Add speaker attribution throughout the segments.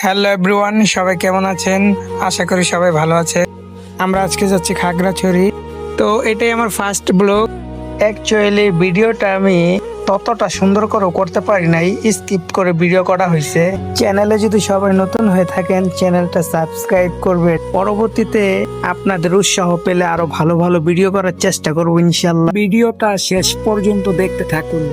Speaker 1: Hello everyone, সবাই কেমন আছেন? আশা করি সবাই ভালো আছে। আমরা আজকে যাচ্ছি খাগড়াছড়ি। তো এটাই আমার ফার্স্ট ব্লগ। অ্যাকচুয়ালি ভিডিওটা আমি ততটা সুন্দর করে করতে পারি নাই, স্কিপ করে ভিডিও করা হয়েছে। চ্যানেলে যদি সবাই নতুন হয়ে থাকেন, চ্যানেলটা সাবস্ক্রাইব করবেন। পরবর্তীতে আপনাদের উৎসাহ পেলে আরো ভালো ভালো ভিডিও করার চেষ্টা করবো ইনশাল্লাহ। ভিডিওটা শেষ পর্যন্ত দেখতে থাকুন।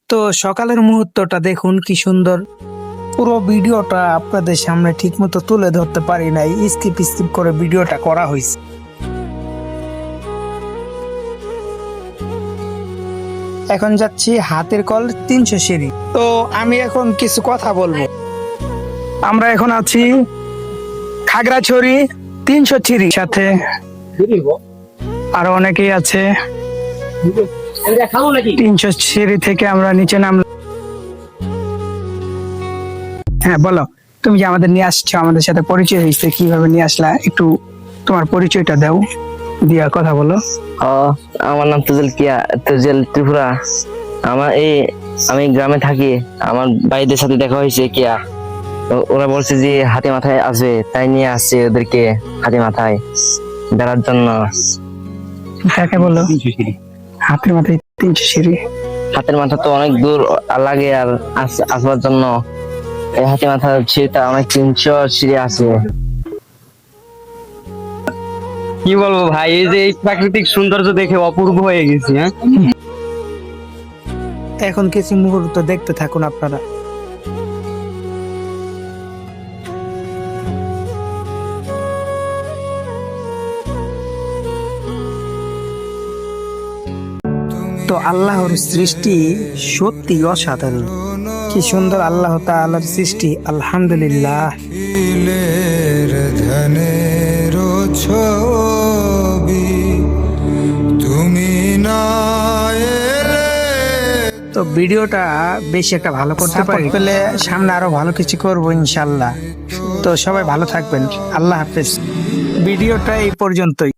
Speaker 1: তো সকালের মুহূর্তটা দেখুন কি সুন্দর। পুরো ভিডিওটা আপনাদের সামনে ঠিক মতো তুলে ধরতে পারি নাই, স্কিপ করে ভিডিওটা করা হয়েছে। এখন যাচ্ছি হাতের কল 300 সিঁড়ি। তো আমি এখন কিছু কথা বলবো। আমরা এখন আছি খাগড়াছড়ি 300 সিঁড়ি, সাথে আরো অনেকেই আছে। 300 সিঁড়ি থেকে আমরা নিচে নামলাম। হ্যাঁ বলো, তুমি যে আমাদের নিয়ে আসছো, আমাদের সাথে পরিচয় হয়েছে, কিভাবে নিয়ে আসলা? একটু তোমার পরিচয়টা দাও, দিয়া কথা বলো।
Speaker 2: আমার নাম তুজেল ত্রিপুরা। আমি গ্রামে থাকি। আমার ভাইদের সাথে দেখা হয়েছে কিয়া, ওরা বলছে যে হাতি মাথায় আসবে, তাই নিয়ে আসছে ওদেরকে হাতি মাথায় বেড়ার জন্য।
Speaker 1: কাকে বলো? হাতের মাথায় 300 সিঁড়ি।
Speaker 2: হাতের মাথা তো অনেক দূর লাগে, আর আসবার জন্য এই হাতি মাথার সিঁড়িটা অনেক 300 সিঁড়ি আছে।
Speaker 3: কি বলবো ভাই, এই যে এই প্রাকৃতিক সৌন্দর্য দেখে অপূর্ব হয়ে গেছি।
Speaker 1: এখন কিছু মুহূর্ত দেখতে থাকুন আপনারা। তো আল্লাহর সৃষ্টি সত্যি অসাধারণ। কি সুন্দর আল্লাহ তাআলার সৃষ্টি, আলহামদুলিল্লাহ। তো ভিডিওটা বেশি একটা ভালো করতে পারি পেলে সামনে আরো ভালো কিছু করবো ইনশাল্লাহ। তো সবাই ভালো থাকবেন, আল্লাহ হাফেজ। ভিডিওটা এই পর্যন্তই।